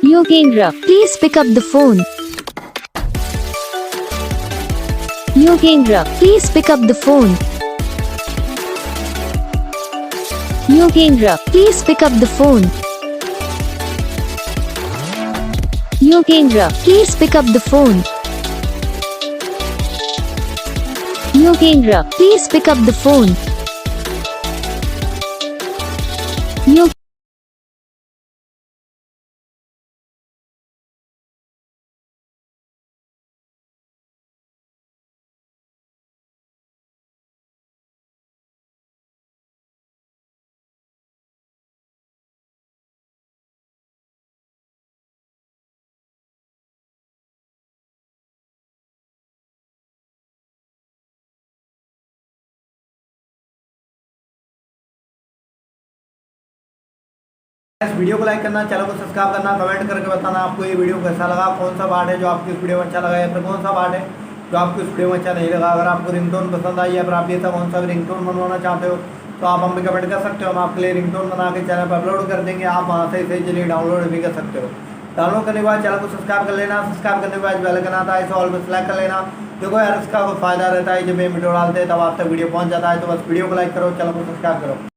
Yogendra, please pick up the phone. Yogendra, please pick up the phone. Yogendra, please pick up the phone. Yogendra, please pick up the phone. Yogendra, please pick up the phone. Yo- इस video को like करना, channel को subscribe करना, comment करके बताना आपको ये video कैसा लगा, कौन सा पार्ट है जो आपकी इस वीडियो में अच्छा लगा या फिर कौन सा पार्ट है जो आपको इस वीडियो में अच्छा नहीं लगा। अगर आपको रिंगटोन पसंद आई या फिर आप ये था कौन सा भी रिंगटोन बनवाना चाहते हो तो आप हमें कमेंट कर सकते हो। हम आपके लिए रिंगटोन बना के चैनल पर अपलोड कर देंगे, आप वहाँ से इसे चलिए डाउनलोड भी कर सकते हो। डाउनलोड करने के बाद चैनल को सब्सक्राइब कर लेना, सब्सक्राइब करने के बाद बेल आइकन आता है इसे ऑल पर सेलेक्ट कर लेना। देखो यार इसका कोई फायदा रहता है, जब ये वीडियो डालते हैं तब आप तक वीडियो पहुँच जाता है। तो बस वीडियो को लाइक करो, चैनल को सब्सक्राइब करो।